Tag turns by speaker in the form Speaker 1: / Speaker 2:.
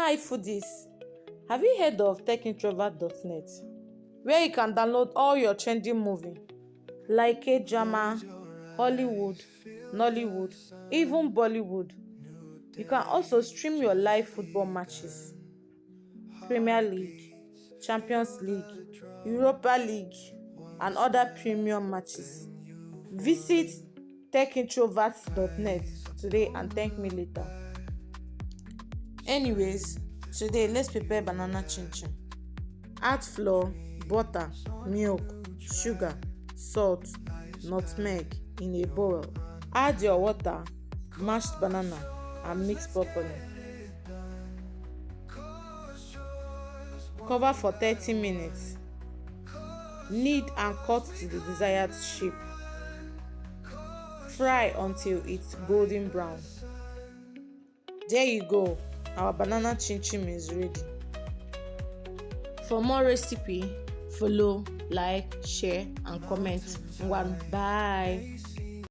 Speaker 1: Hi foodies, have you heard of techintrovert.net, where you can download all your trending movie like K-drama, Hollywood, Nollywood, even Bollywood. You can also stream your live football matches, Premier League, Champions League, Europa League, and other premium matches. Visit techintroverts.net today and thank me later. Anyways, today let's prepare banana chinchin. Add flour, butter, milk, sugar, salt, nutmeg in a bowl. Add your water, mashed banana, and mix properly. Cover for 30 minutes. Knead and cut to the desired shape. Fry until it's golden brown. There you go, our banana chinchin is ready. For more recipe, follow, like, share and comment. Bye.